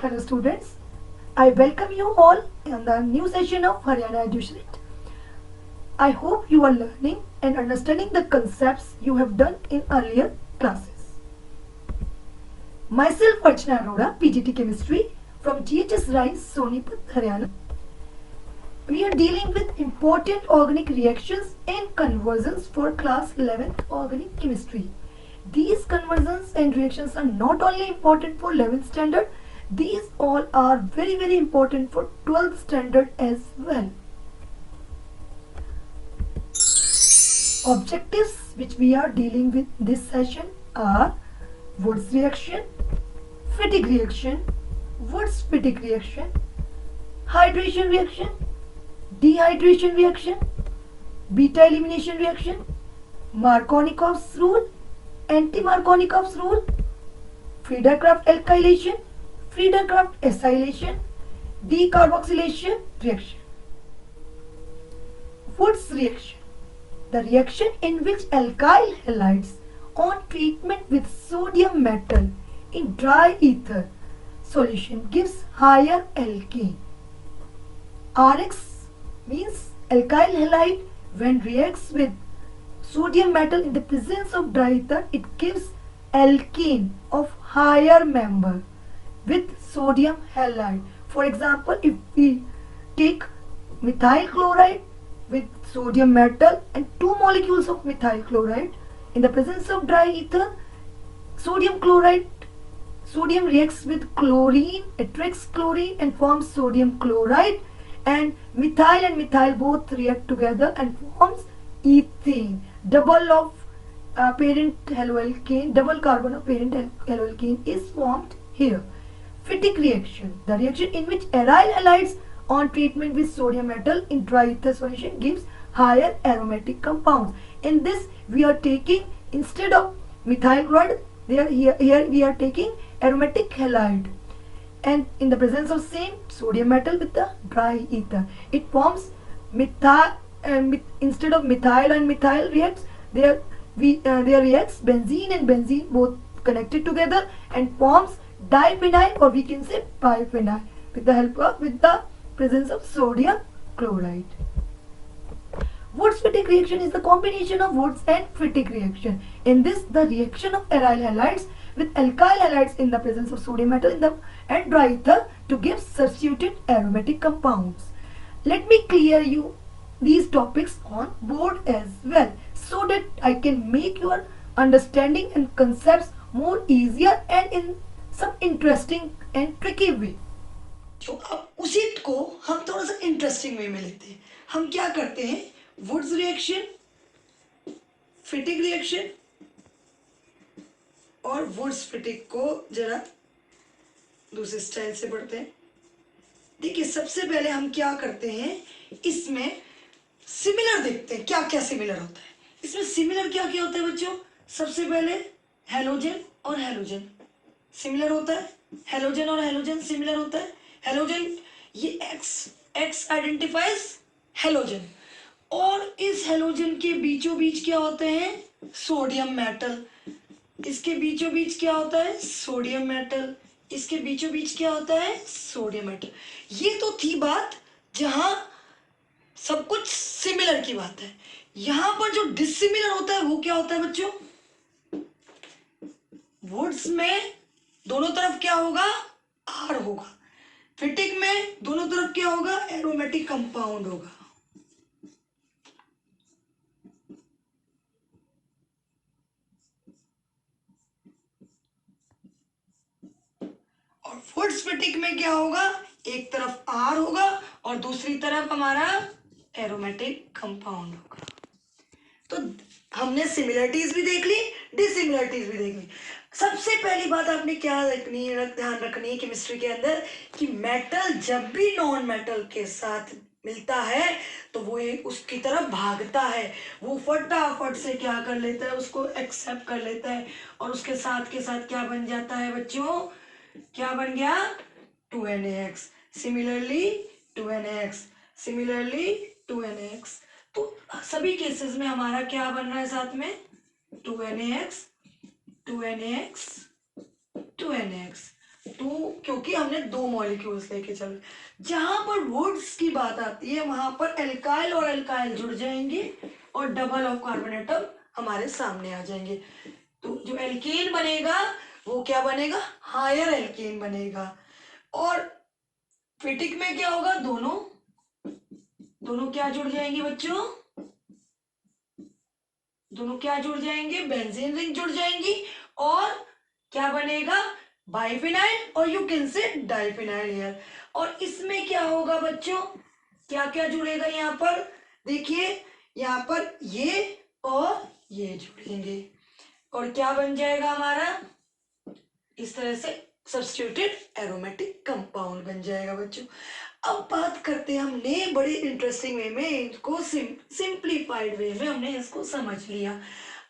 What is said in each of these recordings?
Hello students, I welcome you all in the new session of Haryana Educate. I hope you are learning and understanding the concepts you have done in earlier classes. Myself Archana Arora, PGT Chemistry from GHS Rise, Sonipat, Haryana. We are dealing with important organic reactions and conversions for class 11th organic chemistry. These conversions and reactions are not only important for 11th standard, these all are very important for 12th standard as well. Objectives which we are dealing with this session are Wurtz reaction, Fittig reaction, Wurtz-Fittig reaction, hydration reaction, dehydration reaction, beta elimination reaction, Markovnikov's rule, anti-Markovnikov's rule, Friedel-Crafts alkylation, Friedel-Crafts acylation, decarboxylation reaction. Wurtz reaction, the reaction in which alkyl halides on treatment with sodium metal in dry ether solution gives higher alkane. Rx means alkyl halide when reacts with sodium metal in the presence of dry ether, it gives alkane of higher member with sodium halide. For example, if we take methyl chloride with sodium metal and 2 molecules of methyl chloride in the presence of dry ether, sodium reacts with chlorine, attracts chlorine and forms sodium chloride, and methyl both react together and forms ethane. Double of parent haloalkane, double carbon of parent haloalkane is formed here. Fittig reaction, the reaction in which aryl halides on treatment with sodium metal in dry ether solution gives higher aromatic compounds. In this we are taking, instead of methyl chloride, here we are taking aromatic halide, and in the presence of same sodium metal with the dry ether, it forms methyl. Instead of methyl and methyl reacts, there reacts benzene and benzene both connected together and forms diphenyl, or we can say biphenyl, with the presence of sodium chloride. Wurtz-Fittig reaction is the combination of Wurtz and Fittig reaction. In this, the reaction of aryl halides with alkyl halides in the presence of sodium metal and dry ether to give substituted aromatic compounds. Let me clear you these topics on board as well, so that I can make your understanding and concepts more easier and in some interesting and tricky way. तो अब उसी को हम थोड़ा सा interesting way में लेते हैं. हम क्या करते हैं, वुड्स रिएक्शन, फिटिग रिएक्शन और वुड्स फिटिग को जरा दूसरे स्टाइल से पढ़ते हैं. देखिए, सबसे पहले हम क्या करते हैं, इसमें सिमिलर देखते हैं क्या क्या सिमिलर होता है. इसमें सिमिलर क्या क्या होता है बच्चों, सबसे पहले हेलोजन और हेलोजन सिमिलर होता है. हेलोजन और हेलोजन सिमिलर होता है. हेलोजन ये एक्स आइडेंटिफाइज हेलोजन, और इस हेलोजन के बीचों बीच क्या होते हैं, सोडियम मेटल. इसके बीचों बीच क्या होता है, सोडियम मेटल. इसके बीचों बीच क्या होता है, सोडियम मेटल. ये तो थी बात जहां सब कुछ सिमिलर की बात है. यहां पर जो डिसिमिलर होता है वो क्या होता है बच्चों, वुड्स में दोनों तरफ क्या होगा, आर होगा. फिटिग में दोनों तरफ क्या होगा, एरोमेटिक कंपाउंड होगा. और वुड्स फिटिग में क्या होगा, एक तरफ आर होगा और दूसरी तरफ हमारा एरोमेटिक कंपाउंड होगा. तो हमने सिमिलरिटीज भी देख ली, डिसिमिलरिटीज भी देख ली. सबसे पहली बात आपने क्या ध्यान रखनी है केमिस्ट्री के अंदर, कि मेटल जब भी नॉन मेटल के साथ मिलता है तो वो उसकी तरफ भागता है. वो फटाफट से क्या कर लेता है, उसको एक्सेप्ट कर लेता है, और उसके साथ के साथ क्या बन जाता है बच्चों, क्या बन गया, 2NaX. Similarly 2NaX, similarly 2NaX. तो सभी केसेस में हमारा क्या बन रहा है साथ में, 2NaX 2NaX 2NaX. टू, क्योंकि हमने 2 मॉलिक्यूल्स लेके चले। जहां पर वुड्स की बात आती है वहां पर एल्काइल और एल्काइल जुड़ जाएंगे और डबल ऑफ कार्बन एटम हमारे सामने आ जाएंगे। तो जो एल्केन बनेगा वो क्या बनेगा, हायर एल्केन बनेगा। और फिटिक में क्या होगा, दोनों दोनों क्या जुड़ जाएंगे बच्चों, दोनों क्या जुड़ जाएंगे, बेंजीन रिंग जुड़ जाएंगी और क्या बनेगा, बाइफिनाइल और you can say diphenyl here. और इसमें क्या होगा बच्चों, क्या क्या जुड़ेगा यहाँ पर, देखिए यहाँ पर ये और ये जुड़ेंगे और क्या बन जाएगा हमारा, इस तरह से सब्स्टिट्यूटेड एरोमेटिक कंपाउंड बन जाएगा बच्चों। अब बात करते हैं, हमने बड़े इंटरेस्टिंग वे में इसको सिंप्लीफाइड वे में हमने इसको समझ लिया।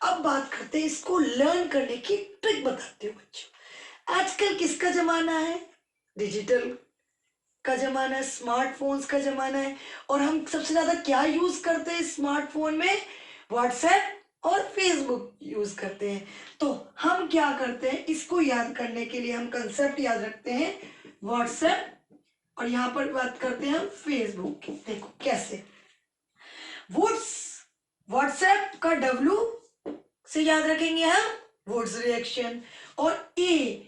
अब बात करते हैं इसको लर्न करने की ट्रिक बताते हो बच्चों। आजकल किसका जमाना है, डिजिटल का जमाना है, स्मार्टफोन्स का जमाना है। और हम सबसे ज्यादा क्या यूज करते हैं स्मार्टफोन में, व्हाट्सएप और फेसबुक यूज करते हैं। तो हम क्या करते हैं, इसको याद करने के लिए हम कंसेप्ट याद रखते हैं व्हाट्सएप और यहाँ पर बात करते हैं हम फेसबुक की। देखो कैसे, व्हाट्सएप का डब्ल्यू से याद रखेंगे हम वुड्स रिएक्शन, और ए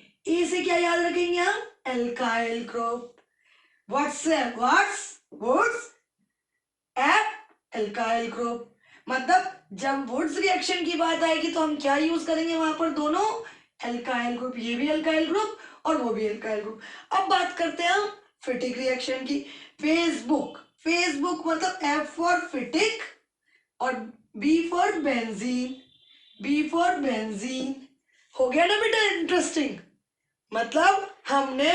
से क्या याद रखेंगे हम, एल्काइल ग्रुप। व्हाट्सएप वुड्स एप एल्काइल ग्रुप। मतलब जब वुड्स रिएक्शन की बात आएगी तो हम क्या यूज करेंगे वहां पर, दोनों एल्काइल ग्रुप, ये भी एल्काइल ग्रुप और वो भी एल्काइल ग्रुप। अब बात करते हैं हम फिटिक रिएक्शन की। फेसबुक मतलब एफ फॉर फिटिक और बी फॉर बेंजीन, हो गया ना बेटा इंटरेस्टिंग। मतलब हमने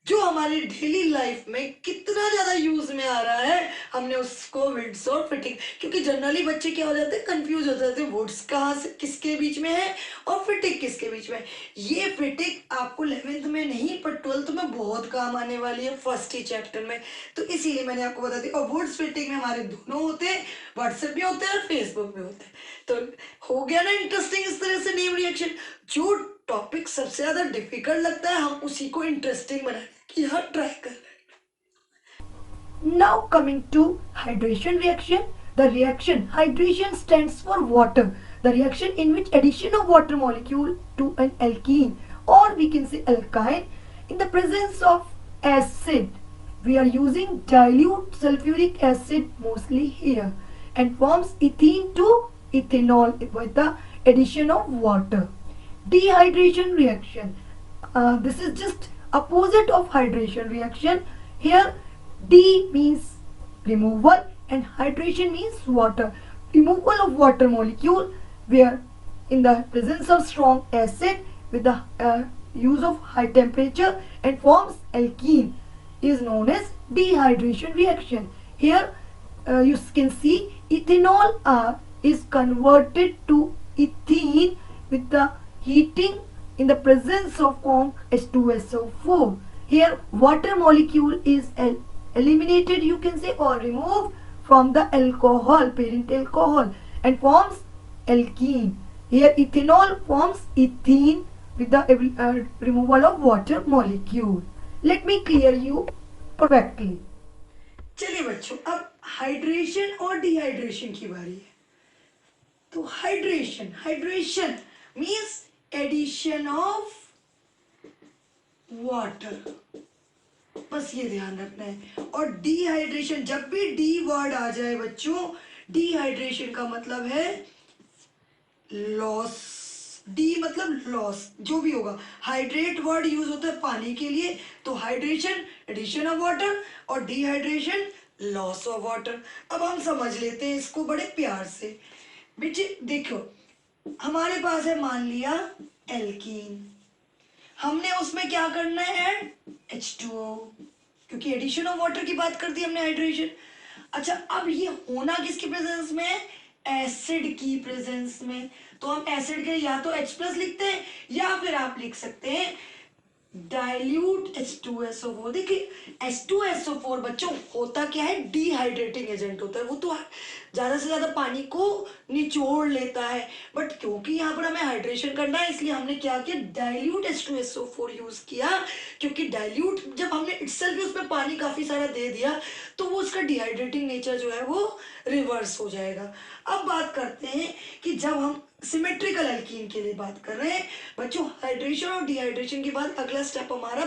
जो हमारी डेली लाइफ में कितना ज्यादा यूज में आ रहा है, हमने उसको वुड्स और फिटिक, क्योंकि जनरली बच्चे क्या हो जाते हैं, कंफ्यूज हो जाते हैं, वुड्स कहाँ से किसके बीच में है और फिटिक किसके बीच में है। ये फिटिक आपको 11th में नहीं पर 12th में बहुत काम आने वाली है, फर्स्ट ही चैप्टर में। तो इसीलिए मैंने आपको बता दी। और वुड्स फिटिक में हमारे दोनों होते हैं, व्हाट्सएप भी होते हैं और फेसबुक भी होते हैं। तो हो गया ना इंटरेस्टिंग इस तरह से नेम रिएक्शन। जो टॉपिक सबसे ज्यादा डिफिकल्ट लगता है हम उसी को इंटरेस्टिंग बनाने की यहाँ ट्राई कर रहे हैं। Now coming to hydration reaction. The reaction hydration stands for water. The reaction in which addition of water molecule to an alkene or we can say alkyne in the presence of acid. We are using dilute sulfuric acid mostly here and forms ethene to ethanol with the addition of water. Dehydration reaction. This is just opposite of hydration reaction. Here D means removal and hydration means water. Removal of water molecule where in the presence of strong acid with the use of high temperature and forms alkene is known as dehydration reaction. Here you can see ethanol is converted to ethene with the heating in the presence of form H2SO4. Here water molecule is eliminated, you can say, or removed from the alcohol, parent alcohol, and forms alkene. Here ethanol forms ethene with the removal of water molecule. Let me clear you perfectly. चलिए बच्चों, अब hydration और dehydration की बारी है। तो hydration means addition of water, बस ये ध्यान रखना है। और डिहाइड्रेशन, जब भी डी वर्ड आ जाए बच्चों, डिहाइड्रेशन का मतलब है लॉस। डी मतलब लॉस, जो भी होगा। हाइड्रेट वर्ड यूज होता है पानी के लिए, तो हाइड्रेशन एडिशन ऑफ वाटर और डिहाइड्रेशन लॉस ऑफ वाटर। अब हम समझ लेते हैं इसको बड़े प्यार से। बेटे देखो, हमारे पास है मान लिया एल्कीन, हमने उसमें क्या करना है, ऐड H2O, क्योंकि एडिशन ऑफ वाटर की बात कर दी हमने, हाइड्रेशन। अच्छा, अब ये होना किसकी प्रेजेंस में है, एसिड की प्रेजेंस में। तो हम एसिड के या तो H+ लिखते हैं या फिर आप लिख सकते हैं डाइल्यूट H2SO4। देखिए H2SO4 बच्चों होता क्या है, डिहाइड्रेटिंग एजेंट होता है, वो तो ज़्यादा से ज़्यादा पानी को निचोड़ लेता है, बट क्योंकि यहाँ पर हमें हाइड्रेशन करना है इसलिए हमने क्या किया, डाइल्यूट H2SO4 यूज़ किया, क्योंकि डाइल्यूट जब हमने इटसेल्फ भी उसमें पानी काफ़ी सारा दे दिया तो वो उसका डिहाइड्रेटिंग नेचर जो है वो रिवर्स हो जाएगा। अब बात करते हैं कि जब हम सिमेट्रिकल एल्कीन के लिए बात कर रहे हैं बच्चों, हाइड्रेशन और डिहाइड्रेशन के बाद अगला स्टेप हमारा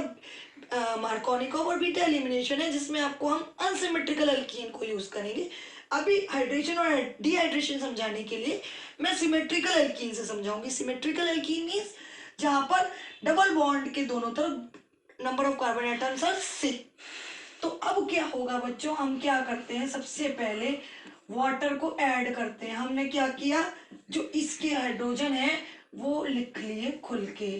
मार्कोनिकॉव और बीटा एलिमिनेशन है, जिसमें आपको हम अनसिमेट्रिकल एल्कीन को यूज करेंगे। अभी हाइड्रेशन और डिहाइड्रेशन समझाने के लिए मैं सिमेट्रिकल एल्कीन से समझाऊंगी। सिमेट्रिकल एल्कीन मीन्स जहां पर डबल बॉन्ड के दोनों तरफ number of carbon atoms are same. तो अब क्या होगा बच्चों, हम क्या करते हैं, सबसे पहले वाटर को ऐड करते हैं। हमने क्या किया, जो इसके हाइड्रोजन है वो लिख लिए खुल के,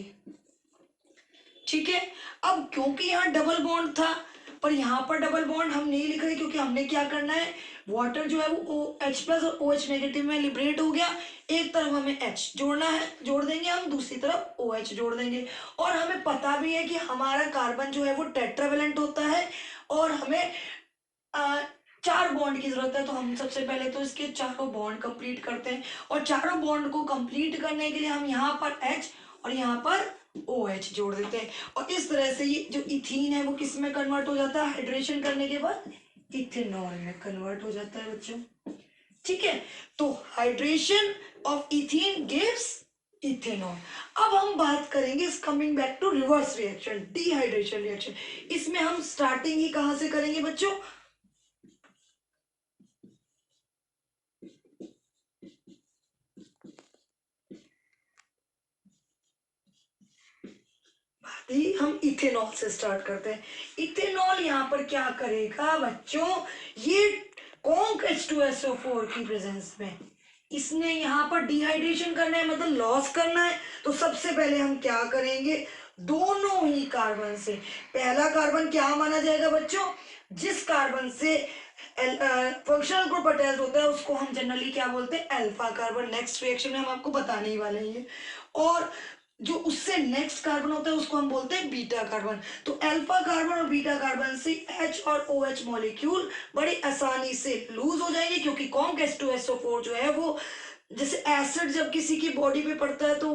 ठीक है। अब क्योंकि यहाँ डबल बॉन्ड था पर यहाँ पर डबल बॉन्ड हम नहीं लिख रहे, क्योंकि हमने क्या करना है, वाटर जो है वो OH प्लस और OH नेगेटिव में लिबरेट हो गया, एक तरफ हमें H जोड़ना है, जोड़ देंगे हम, दूसरी तरफ OH जोड़ देंगे। और हमें पता भी है कि हमारा कार्बन जो है वो टेट्रावेलेंट होता है और हमें 4 बॉन्ड की जरूरत है। तो हम सबसे पहले तो इसके चारों बॉन्ड कंप्लीट करते हैं, और चारों बॉन्ड को कंप्लीट करने के लिए हम यहाँ पर H और यहाँ पर OH जोड़ देते हैं, और इस तरह से ये जो इथीन है वो किस में कन्वर्ट हो जाता है, हाइड्रेशन करने के बाद इथेनॉल में कन्वर्ट हो जाता है बच्चों, ठीक है। तो hydration of ethene gives ethanol. अब हम बात करेंगे coming back to reverse reaction, dehydration reaction. इसमें हम स्टार्टिंग ही कहां से करेंगे बच्चों, हम इथेनॉल से स्टार्ट करते हैं। इथेनॉल यहाँ पर क्या करेगा बच्चों, ये कॉन्क H2SO4 की प्रेजेंस में इसने यहाँ पर डिहाइड्रेशन करना है, मतलब लॉस करना है। तो सबसे पहले हम क्या करेंगे, दोनों ही कार्बन से, पहला कार्बन क्या माना जाएगा बच्चों, जिस कार्बन से फंक्शनल ग्रुप अटैच होता है उसको हम जनरली क्या बोलते हैं, अल्फा कार्बन। नेक्स्ट रिएक्शन में हम आपको बताने ही वाले हैं। और जो उससे नेक्स्ट कार्बन होता है उसको हम बोलते हैं बीटा कार्बन। तो अल्फा कार्बन और बीटा कार्बन से H और OH मॉलिक्यूल बड़ी आसानी से लूज हो जाएंगे, क्योंकि कॉन्क H2SO4 जो है वो जैसे एसिड जब किसी की बॉडी पे पड़ता है तो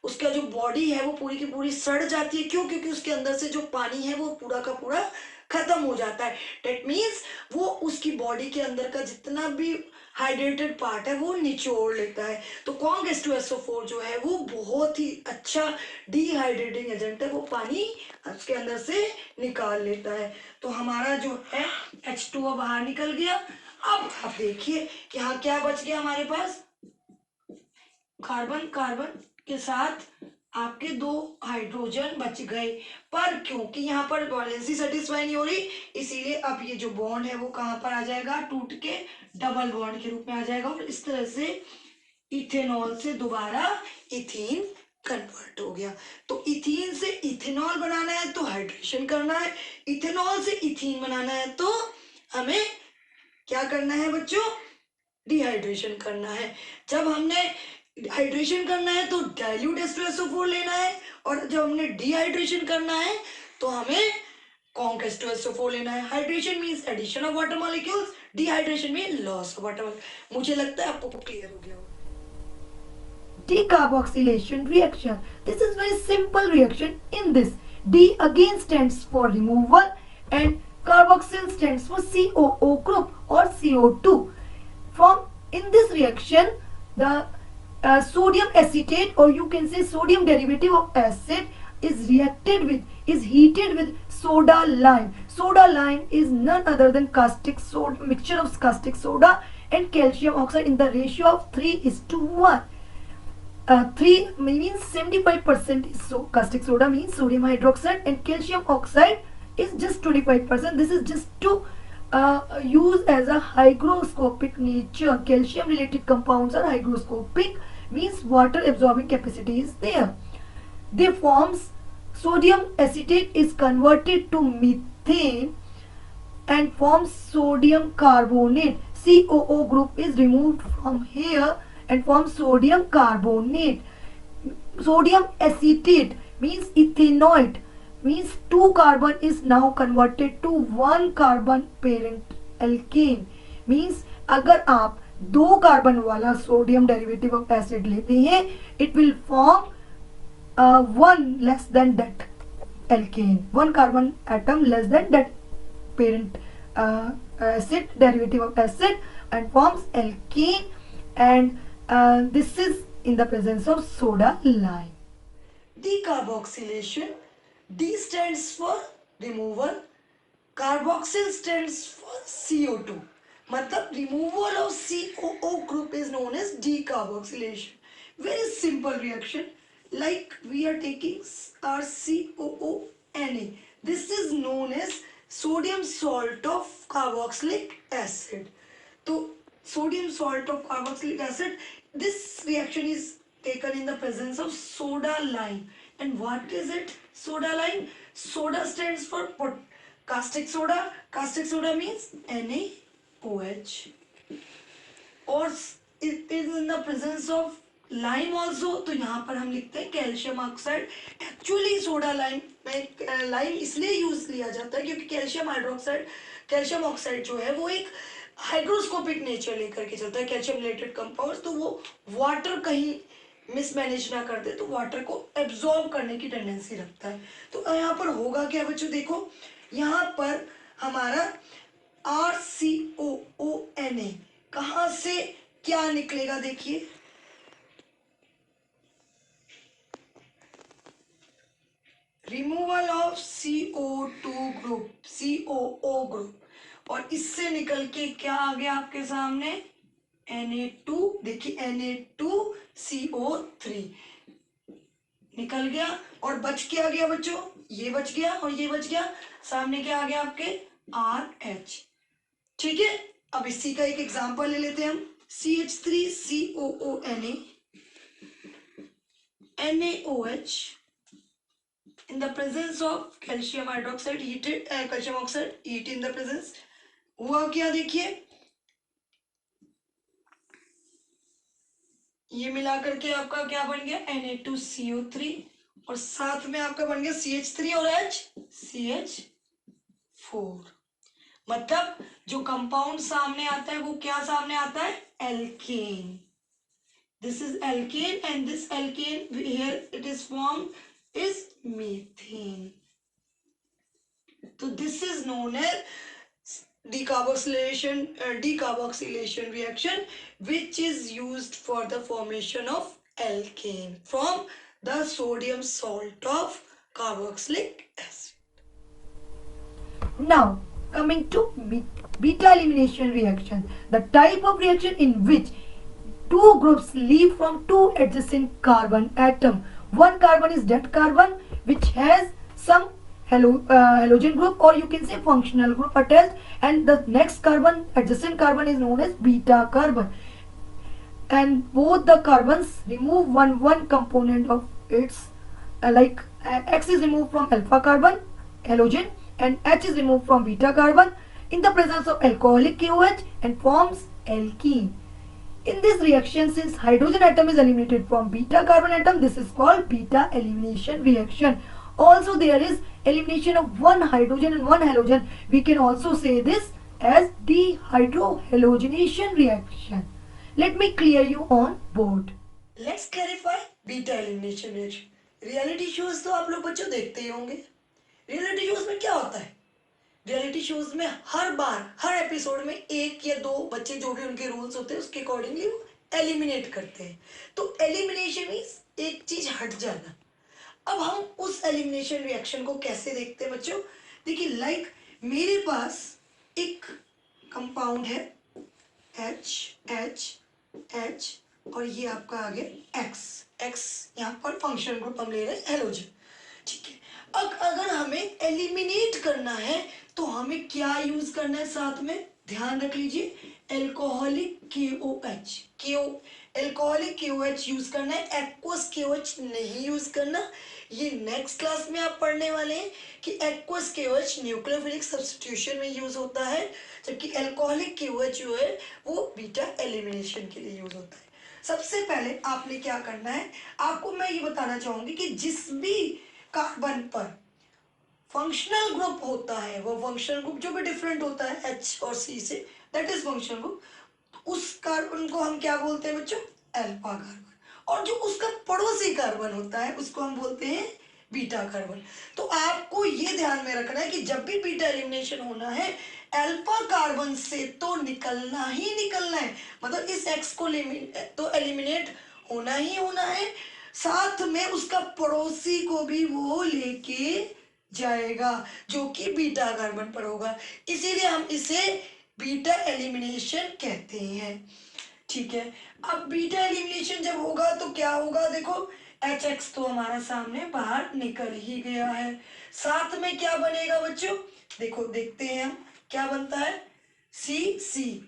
उसका जो बॉडी है वो पूरी की पूरी सड़ जाती है। क्यों, क्योंकि उसके अंदर से जो पानी है वो पूरा का पूरा खत्म हो जाता है। डेट मीन्स वो उसकी बॉडी के अंदर का जितना भी हाइड्रेटेड पार्ट है वो निचोड़ लेता है। तो कॉन्क H2SO4 जो है वो बहुत ही अच्छा डिहाइड्रेटिंग एजेंट है, वो पानी उसके अंदर से निकाल लेता है। तो हमारा जो है H2O बाहर निकल गया। अब आप देखिए कि यहाँ क्या बच गया हमारे पास, कार्बन कार्बन के साथ आपके 2 हाइड्रोजन बच गए, पर क्योंकि यहाँ पर वैलेंसी सेटिस्फाई नहीं हो रही इसीलिए अब ये जो बॉन्ड है वो कहाँ पर आ जाएगा, टूट के डबल बॉन्ड के रूप में आ जाएगा, और इस तरह से इथेनॉल से दोबारा इथीन कन्वर्ट हो गया। तो इथीन से इथेनॉल बनाना है तो हाइड्रेशन करना है, इथेनॉल से इथीन बनाना है तो हमें क्या करना है बच्चों, डिहाइड्रेशन करना है। जब हमने हाइड्रेशन करना है तो डाइल्यूट H2SO4 लेना है, और जब हमने डिहाइड्रेशन करना है तो हमें कॉन्क H2SO4 लेना है। Hydration means addition of water molecules, dehydration means loss of water molecules. मुझे लगता है आपको क्लियर हो गया होगा। Decarboxylation reaction. This is very simple reaction. In this, D again stands for removal and carboxyl stands for COO group or CO2. From in this reaction, the sodium acetate or you can say sodium derivative of acid is heated with soda lime. Soda lime is none other than caustic soda, mixture of caustic soda and calcium oxide in the ratio of 3:1. 3 means 75% is caustic soda means sodium hydroxide, and calcium oxide is just 25%. This is just to use as a hygroscopic nature. Calcium related compounds are hygroscopic means water absorbing capacity is there. They forms sodium acetate is converted to methane and forms sodium carbonate. COO group is removed from here and forms sodium carbonate. Sodium acetate means ethanoate means 2 carbon is now converted to 1 carbon parent alkane means अगर आप 2 carbon वाला sodium derivative of acid लेते हैं it will form one less than that alkane, one carbon atom less than that parent acid derivative of acid and forms alkane, and this is in the presence of soda lime. Decarboxylation. D stands for removal, carboxyl stands for CO2. मतलब removal of COO group is known as decarboxylation. Very simple reaction, like we are taking our COONA. This is known as sodium salt of carboxylic acid. So sodium salt of carboxylic acid, this reaction is taken in the presence of soda lime. And what is it? Soda lime. Soda stands for caustic soda. Caustic soda means NaOH. Or it is in the presence of lime also, तो यहाँ पर हम लिखते हैं calcium oxide. Actually soda lime में lime इसलिए use लिया जाता है क्योंकि कैल्शियम ऑक्साइड जो है वो एक हाइड्रोस्कोपिक नेचर लेकर के चलता है, कैल्शियम रिलेटेड कंपाउंड्स, तो वो वाटर कहीं मिसमैनेज ना कर दे तो वाटर को एब्जॉर्ब करने की टेंडेंसी रखता है. तो यहाँ पर होगा क्या बच्चों, देखो यहाँ पर हमारा RCOONA कहाँ से क्या निकलेगा, देखिए removal of CO2 group, COO group, और इससे निकल के क्या आ गया आपके सामने Na2. देखिए Na2CO3 निकल गया और बच क्या गया बच्चों, ये बच गया और ये बच गया, सामने क्या आ गया आपके RH. ठीक है, अब इसी का एक एग्जांपल ले लेते हैं हम. CH3COONA NaOH in the presence of calcium hydroxide heated, calcium oxide heat in the presence, हुआ क्या देखिए, ये मिला करके आपका क्या बन गया Na2CO3 और साथ में आपका बन गया CH3 और CH4. मतलब जो कंपाउंड सामने आता है वो क्या सामने आता है, alkane. This is alkane and this alkane here it is form is methane. So this is known as decarboxylation reaction, which is used for the formation of alkane from the sodium salt of carboxylic acid. Now coming to beta elimination reaction, the type of reaction in which two groups leave from two adjacent carbon atom. One carbon is dead carbon which has some halogen group or you can say functional group attached, and the next carbon, adjacent carbon, is known as beta carbon, and both the carbons remove one component of its like X is removed from alpha carbon halogen and H is removed from beta carbon in the presence of alcoholic KOH and forms alkene. In this reaction, since hydrogen atom is eliminated from beta carbon atom, this is called beta elimination reaction. Also, there is elimination of one hydrogen and one halogen. We can also say this as dehydrohalogenation reaction. Let me clear you on board. Let's clarify beta elimination reaction. Reality shows तो आप लोग बच्चों देखते ही होंगे. Reality shows में क्या होता है? रियलिटी शोज में हर बार हर एपिसोड में एक या दो बच्चे जो भी उनके रूल्स होते हैं उसके अकॉर्डिंगली वो एलिमिनेट करते हैं. तो एलिमिनेशन मींस एक चीज हट जाना. अब हम उस एलिमिनेशन रिएक्शन को कैसे देखते हैं बच्चों, देखिए लाइक मेरे पास एक कंपाउंड है H और ये आपका आ गया X यहाँ पर फंक्शनल ग्रुप हम ले रहे हैं हेलोजन. ठीक है, अब अगर हमें एलिमिनेट करना है तो हमें क्या यूज करना है, साथ में ध्यान रख लीजिए एल्कोहलिक KOH यूज करना है, एक्वस KOH नहीं यूज करना. ये नेक्स्ट क्लास में आप पढ़ने वाले हैं कि एक्वस KOH न्यूक्लियोफिलिक सब्स्टिट्यूशन में यूज होता है, जबकि एल्कोहलिक KOH जो है वो बीटा एलिमिनेशन के लिए यूज होता है. सबसे पहले आपने क्या करना है, आपको मैं ये बताना चाहूंगी कि जिस भी कार्बन पर फंक्शनल ग्रुप होता है, वो फंक्शनल ग्रुप जो भी डिफरेंट होता है H और C से, दैट इज फंक्शनल ग्रुप, उस कार्बन को हम क्या बोलते हैं बच्चों, अल्फा कार्बन। और जो उसका पड़ोसी कार्बन होता है उसको हम बोलते हैं बीटा कार्बन। तो आपको ये ध्यान में रखना है कि जब भी बीटा एलिमिनेशन होना है, अल्फा कार्बन से तो निकलना ही निकलना है, मतलब इस X को तो एलिमिनेट होना ही होना है, साथ में उसका पड़ोसी को भी वो लेके जाएगा जो कि बीटा कार्बन पर होगा, इसीलिए हम इसे बीटा एलिमिनेशन कहते हैं। ठीक है, अब बीटा एलिमिनेशन जब होगा तो क्या होगा, देखो HX तो हमारा सामने बाहर निकल ही गया है, साथ में क्या बनेगा बच्चों, देखो देखते हैं हम क्या बनता है, C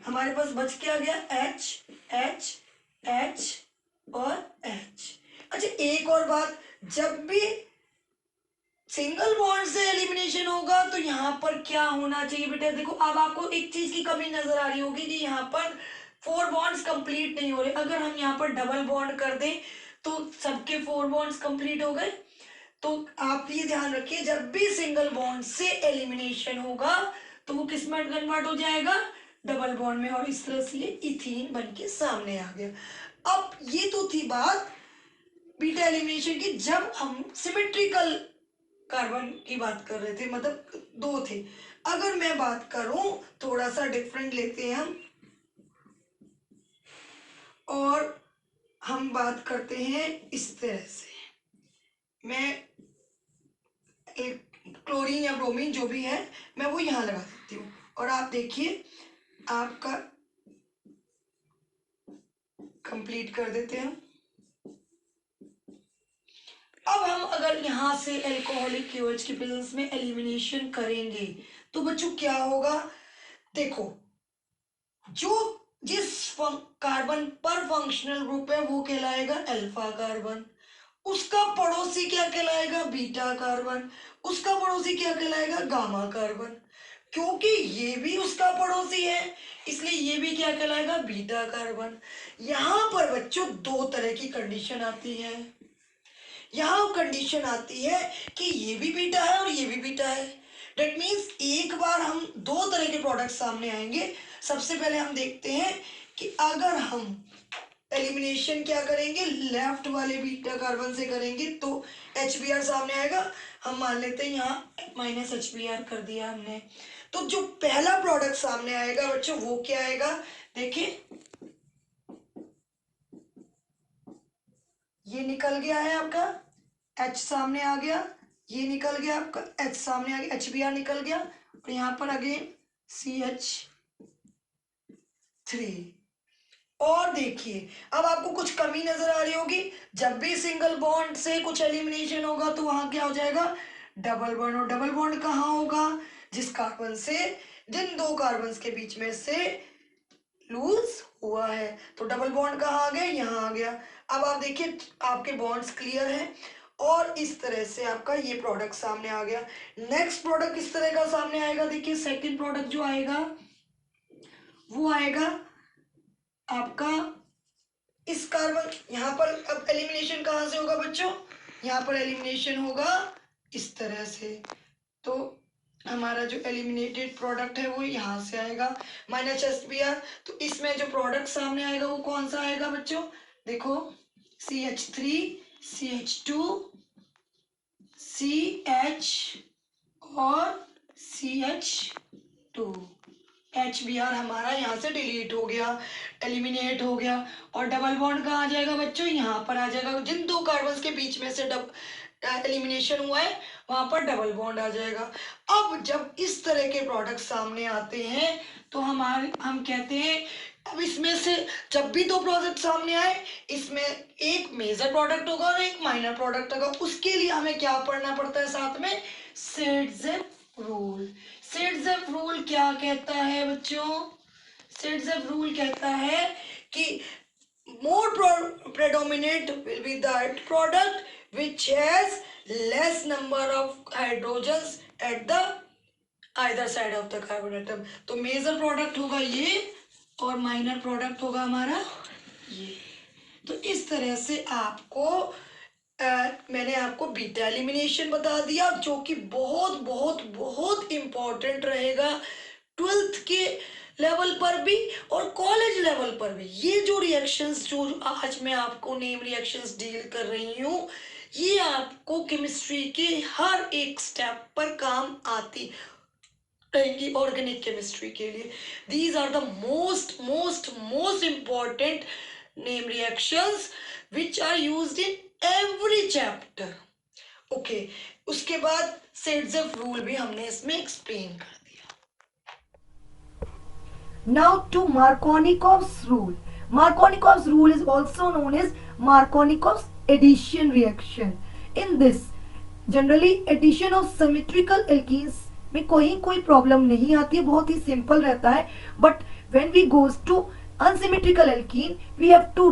हमारे पास बच क्या गया, H और H। अच्छा एक और बात, जब भी सिंगल बॉन्ड से एलिमिनेशन होगा तो यहाँ पर क्या होना चाहिए बेटा, देखो अब आपको एक चीज की कमी नजर आ रही होगी कि यहाँ पर 4 बॉन्ड्स कंप्लीट नहीं हो रहे, अगर हम यहाँ पर डबल बॉन्ड कर दें तो सबके 4 बॉन्ड्स कंप्लीट हो गए। तो आप ये ध्यान रखिए, जब भी सिंगल बॉन्ड से एलिमिनेशन होगा तो वो किस में कन्वर्ट हो जाएगा, डबल बॉन्ड में, और इस तरह से ये इथीन बन के सामने आ गया। अब ये तो थी बात बीटा एलिमिनेशन की, जब हम सिमेट्रिकल कार्बन की बात कर रहे थे, मतलब 2 थे। अगर मैं बात करूं, थोड़ा सा डिफरेंट लेते हैं हम, और हम बात करते हैं इस तरह से, मैं एक क्लोरीन या ब्रोमीन जो भी है मैं वो यहां लगा देती हूँ, और आप देखिए आपका कंप्लीट कर देते हैं। अब हम अगर यहां से एल्कोहलिक KOH की प्रेजेंस में एलिमिनेशन करेंगे तो बच्चों क्या होगा, देखो जो जिस कार्बन पर फंक्शनल ग्रुप है वो कहलाएगा अल्फा कार्बन, उसका पड़ोसी क्या कहलाएगा, बीटा कार्बन, उसका पड़ोसी क्या कहलाएगा, गामा कार्बन। क्योंकि ये भी उसका पड़ोसी है इसलिए ये भी क्या कहलाएगा, बीटा कार्बन। यहां पर बच्चों 2 तरह की कंडीशन आती है, यहाँ कंडीशन आती है कि ये भी बीटा है और ये भी बीटा है। डेट मीन्स एक बार हम 2 तरह के प्रोडक्ट सामने आएंगे। सबसे पहले हम देखते हैं कि अगर हम एलिमिनेशन क्या करेंगे, लेफ्ट वाले बीटा कार्बन से करेंगे तो HBr सामने आएगा। हम मान लेते हैं यहाँ -HBr कर दिया हमने, तो जो पहला प्रोडक्ट सामने आएगा बच्चों वो क्या आएगा, देखिए ये निकल गया है आपका, H सामने आ गया, ये निकल गया आपका, H सामने आ गया, HBr निकल गया, और यहाँ पर अगेन CH3। और देखिए अब आपको कुछ कमी नजर आ रही होगी, जब भी सिंगल बॉन्ड से कुछ एलिमिनेशन होगा तो वहां क्या हो जाएगा, डबल बॉन्ड। और डबल बॉन्ड कहाँ होगा, जिस कार्बन से, जिन 2 कार्बन के बीच में से लूज हुआ है, तो डबल बॉन्ड कहाँ आ गया, यहाँ आ गया। अब आप देखिए आपके बॉन्ड्स क्लियर हैं, और इस तरह से आपका ये प्रोडक्ट सामने आ गया। नेक्स्ट प्रोडक्ट किस तरह का सामने आएगा, देखिए सेकंड प्रोडक्ट जो आएगा वो आएगा आपका इस कार्बन, यहाँ पर अब एलिमिनेशन कहाँ से होगा बच्चों, यहाँ पर एलिमिनेशन होगा इस तरह से, तो हमारा जो एलिमिनेटेड प्रोडक्ट है वो यहाँ से आएगा -HBr। तो इसमें जो प्रोडक्ट सामने आएगा वो कौन सा आएगा बच्चों, देखो CH3 CH2 CH और CH2। HBr हमारा यहाँ से डिलीट हो गया, एलिमिनेट हो गया, और डबल बॉन्ड कहाँ आ जाएगा बच्चों, यहाँ पर आ जाएगा। जिन 2 कार्बन के बीच में से एलिमिनेशन हुआ है वहां पर डबल बॉन्ड आ जाएगा। अब जब इस तरह के प्रोडक्ट सामने आते हैं तो हम कहते हैं, अब इसमें से जब भी 2 प्रोडक्ट सामने आए, इसमें एक मेजर प्रोडक्ट होगा और एक माइनर प्रोडक्ट होगा। उसके लिए हमें क्या पढ़ना पड़ता है साथ में, सेड्जेफ रूल। सेड्जेफ रूल क्या कहता है बच्चों, सेड्जेफ रूल कहता है कि more predominant will be that product which has less number of hydrogens at the either side of the carbon atom। तो मेजर प्रोडक्ट होगा ये और माइनर प्रोडक्ट होगा हमारा ये। तो इस तरह से आपको मैंने आपको बीटा एलिमिनेशन बता दिया, जो कि बहुत बहुत बहुत इम्पोर्टेंट रहेगा 12th के लेवल पर भी और कॉलेज लेवल पर भी। ये जो रिएक्शंस जो आज मैं आपको नेम रिएक्शंस डील कर रही हूँ, ये आपको केमिस्ट्री के हर एक स्टेप पर काम आती रहेंगी ऑर्गेनिक केमिस्ट्री के लिए। These are the most most most important name reactions which are used in every chapter. Okay, उसके बाद सेड्जेफ रूल भी हमने इसमें एक्सप्लेन कर दिया। Now to Markovnikov's rule. Markovnikov's rule is also known as Markovnikov's addition reaction. In this, generally addition of symmetrical alkenes में कोई problem नहीं आती है, बहुत ही सिंपल रहता है. But when we goes to unsymmetrical alkene we have to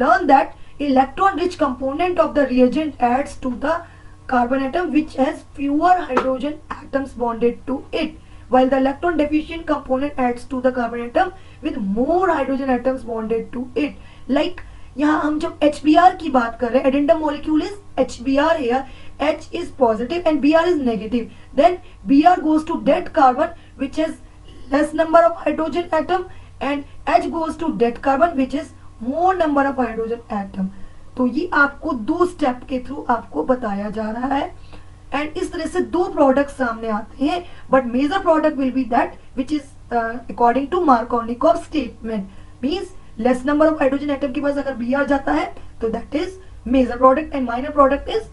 learn that electron rich component of the reagent adds to the carbon atom which has fewer hydrogen atoms bonded to it, while the electron deficient component adds to the carbon atom with more hydrogen atoms bonded to it. Like यहाँ हम जब HBr की बात कर रहे हैं, addendum molecule is HBr here, H is positive and Br is negative, then Br goes to dead carbon which has less number of hydrogen atom and H goes to dead carbon which is more number of hydrogen atom. तो ये आपको दो step के through आपको बताया जा रहा है एंड इस तरह से दो प्रोडक्ट सामने आते हैं, but major product will be that which is according to Markovnikov statement, means less number of hydrogen atom के पास अगर बी आर जाता है तो that is major product and minor product is,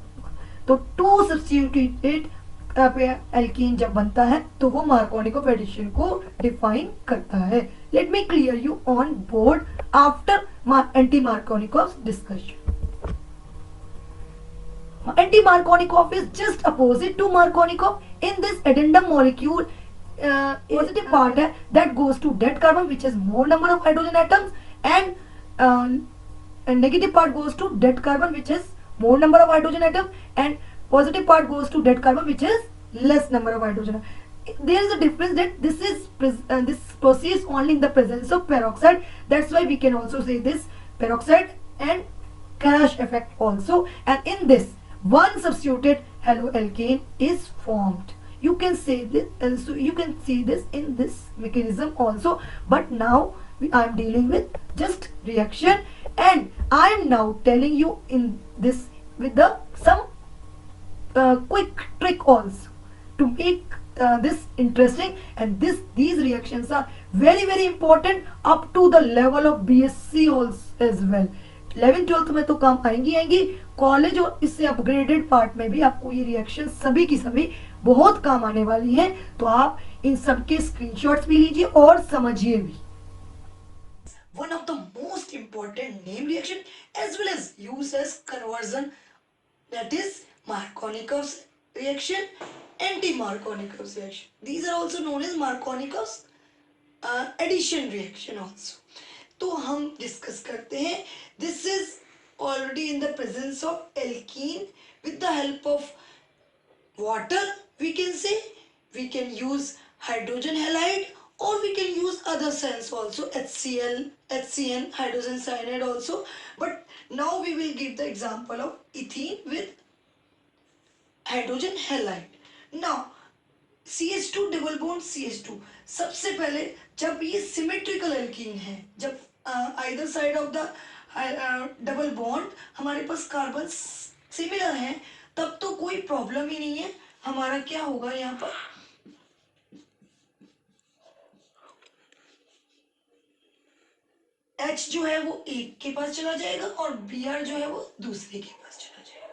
तो टू सब्स्टिट्यूटेड एल्कीन जब बनता है तो वो मार्कोनिकोव एडिशन को डिफाइन करता है. Let me clear you on board after anti-Markovnikov discussion. Anti-Markovnikov is just opposite to Markovnikov. In this addendum molecule, positive part है that goes to dead carbon which has more number of hydrogen atoms and negative part goes to dead carbon which has more number of hydrogen atom and positive part goes to dead carbon which has less number of hydrogen. There is a difference that this proceeds only in the presence of peroxide. That's why we can also say this peroxide and crash effect also. And in this, one substituted haloalkane is formed. You can say this, and so you can see this in this mechanism also. But now I am dealing with just reaction, and I am now telling you in this with the some quick trick also to make this interesting, and these reactions are very important up to the level of BSc also as well. 11th 12th में तो काम आएंगी college और इससे upgraded part में भी आपको ये रिएक्शन सभी की सभी बहुत काम आने वाली हैं, तो आप इन सब के स्क्रीनशॉट्स भी लीजिए और समझिए भी. One of the most important name reaction as well as used as conversion, that is Markovnikov's reaction, anti-Markovnikov's reaction. These are also known as Markovnikov's addition reaction also. तो हम डिस्कस करते हैं. This is already in the presence of alkene with the help of water. We can say we can use hydrogen halide or we can use other salts also, HCl, HCN, hydrogen cyanide also. But now we will give the example of ethene with hydrogen halide. Now CH2 double bond CH2, सबसे पहले जब ये symmetrical alkene है, जब either side of the double bond हमारे पास carbon similar है, तब तो कोई प्रॉब्लम ही नहीं है. हमारा क्या होगा, यहाँ पर H जो है वो एक के पास चला जाएगा और Br जो है वो दूसरे के पास चला जाएगा.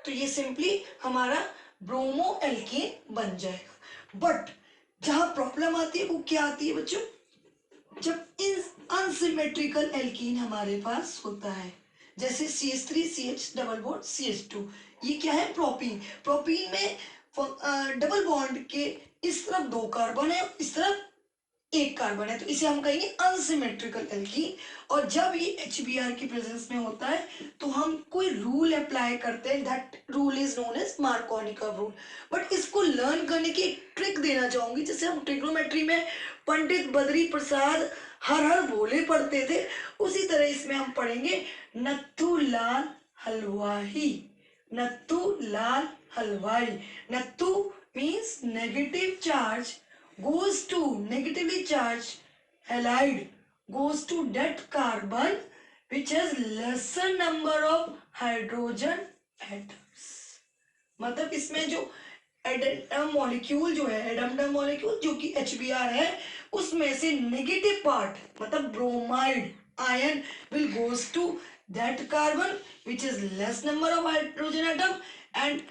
तो ये सिंपली हमारा ब्रोमो एल्कीन बन जाएगा. बट जहां प्रॉब्लम आती है वो क्या आती है बच्चों, जब इन अनसिमेट्रिकल एल्कीन हमारे पास होता है, जैसे CH3 CH double bond CH2, ये क्या है, प्रोपीन. प्रोपीन में डबल बॉन्ड के इस तरफ दो कार्बन है, इस तरफ एक कार्बन है, तो इसे हम कहेंगे अनसिमेट्रिकल एल्कीन. और जब ये HBr की प्रेजेंस में होता है तो हम कोई रूल अप्लाई करते हैं, that rule is known as Markovnikov rule. But इसको लर्न करने की एक ट्रिक देना चाहूंगी, जैसे हम ट्रिग्नोमेट्री में पंडित बद्री प्रसाद हर हर भोले पढ़ते थे, उसी तरह इसमें हम पढ़ेंगे नथुलाल हलवाई, नत्थु लाल हलवाई. Nattu means negative charge goes to negatively charged halide goes to that carbon which has lesser number of hydrogen atoms. मतलब इसमें जो एडेंटम मॉलिक्यूल जो है, एडेंटम मॉलिक्यूल जो कि HBr है, उसमें से नेगेटिव पार्ट मतलब bromide ion will goes to that carbon which is less number of hydrogen atom and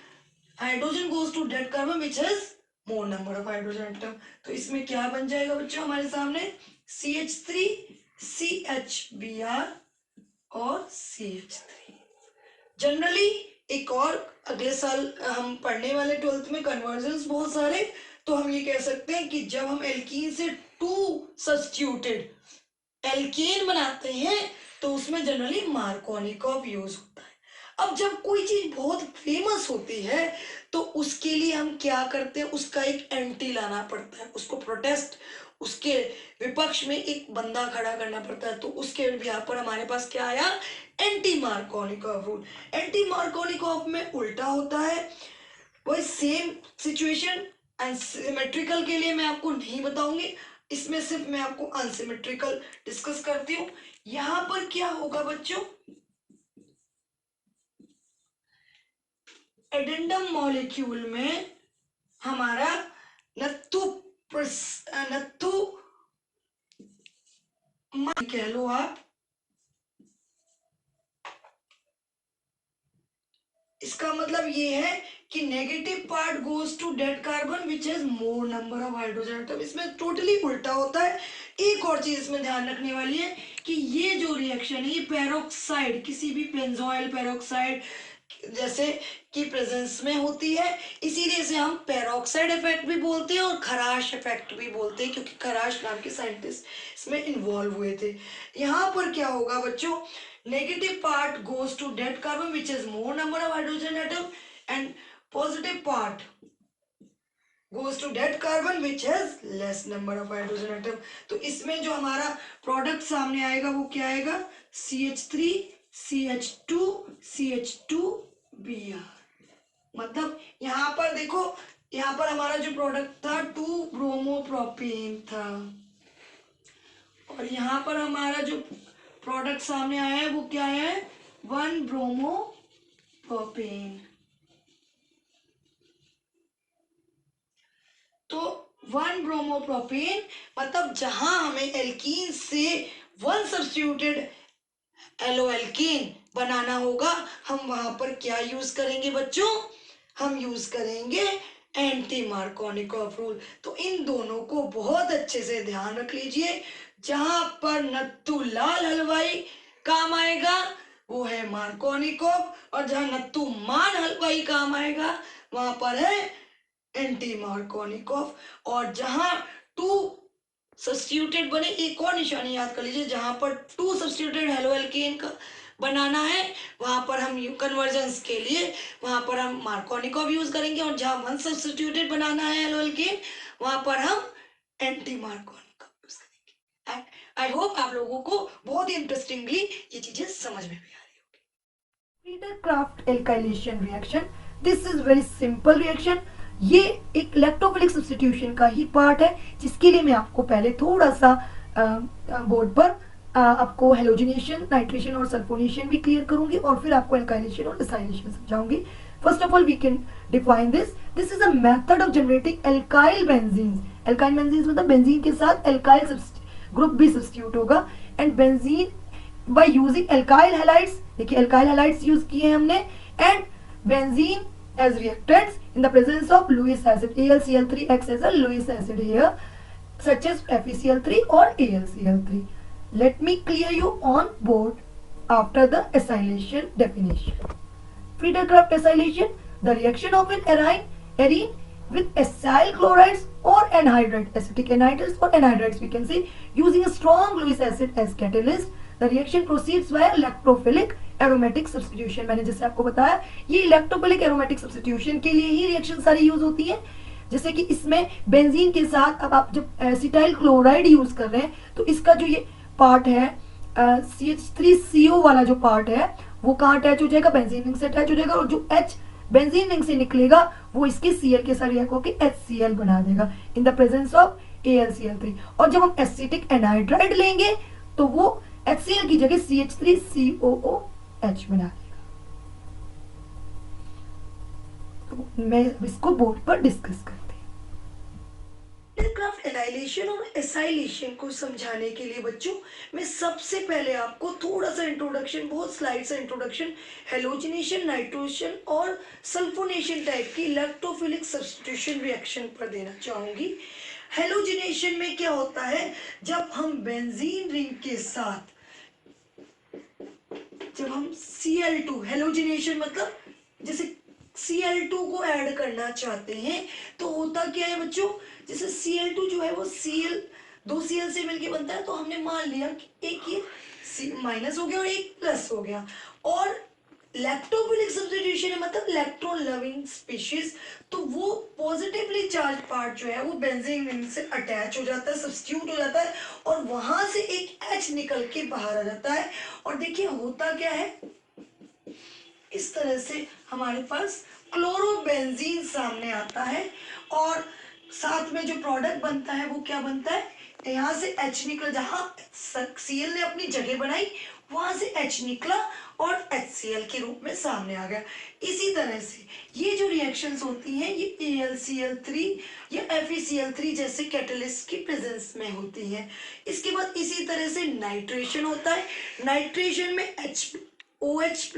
hydrogen goes to that carbon which is more number of hydrogen atom. तो इसमें क्या बन जाएगा बच्चों हमारे सामने CH3 CHBr और CH3. जनरली एक और अगले साल हम पढ़ने वाले 12th में कन्वर्जन्स बहुत सारे, तो हम ये कह सकते हैं कि जब हम एल्कीन से 2 सब्स्टिट्यूटेड एल्केन बनाते हैं तो उसमें जनरली मार्कोनिकॉफ यूज होता है. अब जब कोई चीज बहुत फेमस होती है तो उसके लिए हम क्या करते हैं, उसका एक एंटी लाना पड़ता है, उसको प्रोटेस्ट, उसके विपक्ष में एक बंदा खड़ा करना पड़ता है. तो उसके यहाँ पर हमारे पास क्या आया, anti Markovnikov rule. Anti Markovnikov में उल्टा होता है. वही सेम सिचुएशन अनसिमेट्रिकल के लिए मैं आपको नहीं बताऊंगी, इसमें सिर्फ मैं आपको अनसिमेट्रिकल डिस्कस करती हूँ. यहां पर क्या होगा बच्चों, एडेंडम मॉलिक्यूल में हमारा नत्थु कह लो आप, इसका मतलब ये है कि negative part goes to that carbon which has more number of hydrogen atom. इसमें टोटली उल्टा होता है. एक और चीज इसमें ध्यान रखने वाली है कि ये जो रिएक्शन है ये पेरोक्साइड, किसी भी बेंजोइल पेरोक्साइड जैसे की प्रेजेंस में होती है, इसीलिए इसे हम पेरोक्साइड इफेक्ट भी बोलते हैं और खराश इफेक्ट भी बोलते हैं, क्योंकि खराश नाम के साइंटिस्ट इसमें इन्वॉल्व हुए थे. यहाँ पर क्या होगा बच्चों, negative part goes to dead carbon which has more number of hydrogen atom and positive part goes to dead carbon which has less number of hydrogen atom. तो इसमें जो हमारा प्रोडक्ट सामने आएगा वो क्या आएगा, CH3 CH2 CH2Br. मतलब यहाँ पर देखो, यहाँ पर हमारा जो प्रोडक्ट था 2 ब्रोमोप्रोपेन था और यहाँ पर हमारा जो प्रोडक्ट सामने आया है वो क्या है, 1 ब्रोमोप्रोपेन. तो 1 ब्रोमोप्रोपेन मतलब जहां हमें एल्कीन से 1 सब्स्टिट्यूटेड एलोएल्केन बनाना होगा, हम वहां पर क्या यूज करेंगे बच्चों, हम यूज करेंगे एंटी मार्कोनिकॉफ रूल. तो इन दोनों को बहुत अच्छे से ध्यान रख लीजिए. जहां पर नत्थु लाल हलवाई काम आएगा वो है मार्कोनिकॉफ, और जहां नत्थु मान हलवाई काम आएगा वहां पर है एंटी मार्कोनिकॉफ. और जहां 2 सब्स्टिट्यूटेड बने, एक और निशानी याद कर लीजिए, जहां पर 2 सब्स्टिट्यूटेड हेलोएल्केन का बनाना है वहां पर हम कन्वर्जेंस के लिए वहां पर हम मार्कोनिकॉफ यूज करेंगे, और जहां 1 सब्स्टिट्यूटेड बनाना है हेलोएल्केन वहां पर हम एंटी मार्कोनिकॉफ यूज करेंगे. आई होप आप लोगों को बहुत ही इंटरेस्टिंगली ये चीजें समझ में भी आ रही होगी. Friedel Crafts alkylation reaction, this is very simple reaction. ये एक इलेक्ट्रोफिलिक सब्स्टिट्यूशन का ही पार्ट है, जिसके लिए मैं आपको पहले थोड़ा सा बोर्ड पर आपको हेलोजिनेशन, नाइट्रेशन और सल्फोनेशन भी क्लियर करूंगी और फिर आपको एल्काइलेशन और एसाइलेशन समझाऊंगी. First of all we can define this is a method of generating alkyl benzenes. Alkyl benzenes मतलब बेंजीन के साथ एल्काइल ग्रुप भी सब्स्टिट्यूट होगा, and benzene by using alkyl halides. देखिए एल्काइल हैलाइड्स यूज किए हैं हमने, and benzene as reactants in the presence of Lewis acid. AlCl3 acts as a Lewis acid here, such as FeCl3 or AlCl3. Let me clear you on board after the acylation definition. Friedel-Crafts acylation, the reaction of an arene with acyl chlorides or anhydride, acetic anhydrides or anhydrides we can say, using a strong Lewis acid as catalyst. The reaction proceeds via electrophilic aromatic substitution. मैंने जैसे आपको बताया ये electrophilic aromatic substitution के लिए ही reaction सारी use होती है. जैसे कि इसमें बेंजीन के साथ अब आप जब एसिटाइल क्लोराइड यूज कर रहे हैं तो इसका जो ये पार्ट है CH3CO वाला जो पार्ट है वो कहाँ अटैच हो जाएगा, बेंजीन रिंग से अटैच हो जाएगा, और जो H बेंजीन रिंग से निकलेगा वो इसके Cl के साथ रिएक्ट होकर HCl बना देगा in the presence of AlCl3। और जब हम एसिटिक एनहाइड्राइड लेंगे तो वो HCl की जगह CH3COOH बना देगा। तो मैं इसको बोर्ड पर डिस्कस करते हैं। एयरक्राफ्ट एनाइलेशन और एसाइलेशन को समझाने के लिए बच्चों मैं सबसे पहले आपको थोड़ा सा इंट्रोडक्शन, बहुत स्लाइड सा इंट्रोडक्शन हेलोजिनेशन, नाइट्रोजन और सल्फोनेशन टाइप की इलेक्ट्रोफिलिक सब्स्टिट्यूशन रिएक्शन पर देना चाहूंगी। हेलोजिनेशन में क्या होता है, जब हम बेंजीन रिंग के साथ जब हम Cl2, हेलोजिनेशन मतलब जैसे Cl2 को ऐड करना चाहते हैं तो होता क्या है बच्चों, जैसे Cl2 जो है वो Cl, दो Cl से मिलके बनता है, तो हमने मान लिया कि एक ये माइनस हो गया और एक प्लस हो गया। और इलेक्ट्रोफिलिक सब्स्टिट्यूशन है मतलब इलेक्ट्रॉन लविंग स्पीशीज, तो वो पॉजिटिवली चार्ज पार्ट जो है वो बेंजीन रिंग से अटैच हो जाता है, सब्स्टिट्यूट हो जाता है, और वहां से एक H निकल के बाहर आ जाता है। और देखिए होता क्या है, इस तरह से हमारे पास क्लोरोबेंजीन सामने आता है, और साथ में जो प्रोडक्ट बनता है वो क्या बनता है, यहाँ से H निकला, जहां Cl ने अपनी जगह बनाई वहां से H निकला और HCl के रूप में सामने आ गया। इसी तरह से ये जो रिएक्शंस होती हैं ये AlCl3 या FeCl3 जैसे कैटलिस्ट की प्रेजेंस में होती है। इसके बाद इसी तरह से नाइट्रेशन होता है। नाइट्रेशन में OH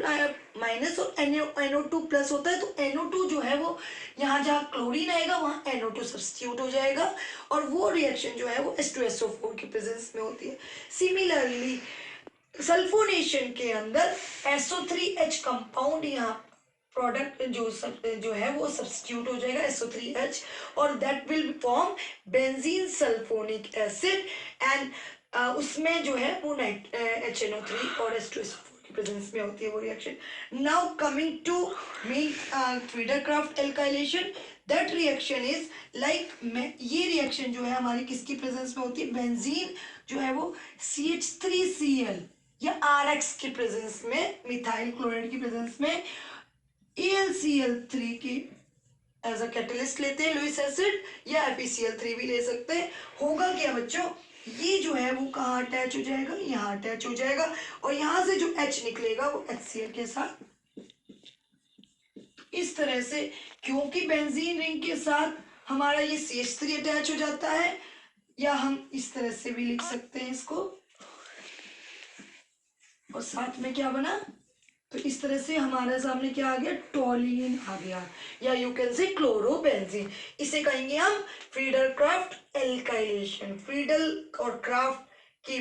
माइनस और NO2 प्लस होता है, तो NO2 जो है वो यहाँ जहाँ क्लोरीन आएगा वहाँ NO2 सब्स्टिट्यूट हो जाएगा, और वो रिएक्शन जो है वो H2SO4 की प्रेजेंस में होती है। सिमिलरली सल्फोनेशन के अंदर SO3H कंपाउंड यहाँ प्रोडक्ट जो है वो सब्स्टिट्यूट हो जाएगा SO3H, और that will form benzene sulphonic acid, and उसमें जो है वो HNO3 और H2SO4 की प्रेजेंस में होती है वो reaction. Now coming to main Friedel Crafts alkylation, that reaction is like, ये रिएक्शन जो है हमारी किसकी प्रेजेंस में होती है, बेंजीन जो है वो CH3Cl या RX की प्रेजेंस में, मिथाइल क्लोराइड की प्रेजेंस में AlCl3 की एज अ कैटलिस्ट लेते हैं, लुईस एसिड, या FeCl3 भी ले सकते हैं। होगा क्या बच्चों, ये जो है वो कहाँ अटैच हो जाएगा, यहाँ अटैच हो जाएगा, और यहाँ से जो H निकलेगा वो HCl के साथ। इस तरह से क्योंकि बेंजीन रिंग के साथ हमारा ये CH3 अटैच हो जाता है, या हम इस तरह से भी लिख सकते हैं इसको, और साथ में क्या बना, तो इस तरह से हमारे सामने क्या आ गया, टोलिन आ गया, या यू कैन से क्लोरोबेंजीन। इसे कहेंगे हम फ्रीडरक्राफ्ट एल्काइलेशन। फ्रीडल और क्राफ्ट की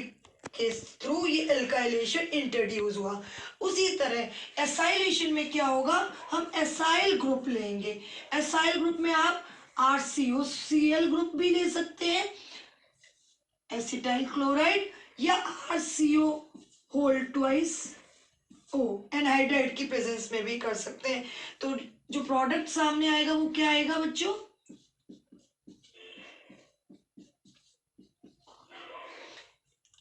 के थ्रू ये एल्काइलेशन इंट्रोड्यूस हुआ। उसी तरह एसाइलेशन में क्या होगा, हम एसाइल ग्रुप लेंगे। एसाइल ग्रुप में आप RCOCl ग्रुप भी ले सकते हैं, एसिटाइल क्लोराइड, या RCO whole twice O anhydride की प्रेजेंस में भी कर सकते हैं। तो जो प्रोडक्ट सामने आएगा वो क्या आएगा बच्चों,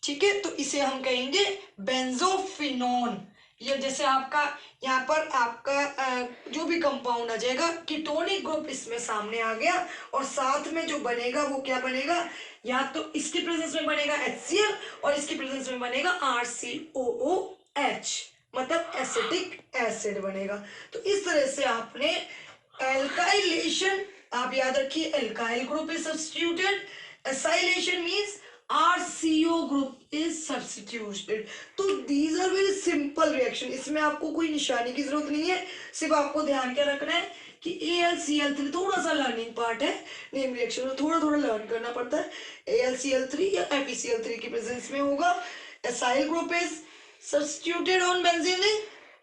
ठीक है, तो इसे हम कहेंगे बेंजोफिनोन। या जैसे आपका यहाँ पर आपका जो भी कंपाउंड आ जाएगा, कीटोनिक ग्रुप इसमें सामने आ गया, और साथ में जो बनेगा वो क्या बनेगा, या तो इसकी प्रेजेंस में बनेगा HCl और इसकी प्रेजेंस में बनेगा RCOOH, मतलब एसिटिक एसिड बनेगा। तो इस तरह से आपने एल्काइलेशन, आप याद रखिए alkyl group is substituted, acylation means RCO group is substituted। तो these are very simple reaction, इसमें आपको कोई निशानी की जरूरत नहीं है, सिर्फ आपको ध्यान क्या रखना है कि AlCl3 थोड़ा सा लर्निंग पार्ट है, नेम रिएक्शन में थोड़ा थोड़ा लर्न करना पड़ता है। AlCl3 या FeCl3 की प्रेजेंस में होगा, acyl group is substituted on benzene,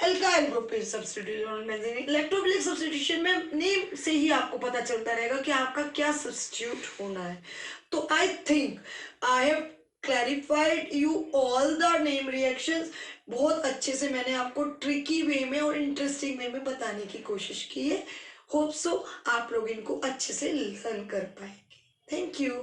alkyl group is substituted on benzene. Electrophilic substitution में नेम से ही आपको पता चलता रहेगा कि आपका क्या सब्स्टिट्यूट होना है। तो I think I have clarified you all the name reactions. बहुत अच्छे से मैंने आपको ट्रिकी वे में और इंटरेस्टिंग वे में बताने की कोशिश की है। होप सो आप लोग इनको अच्छे से लर्न कर पाएंगे। Thank you.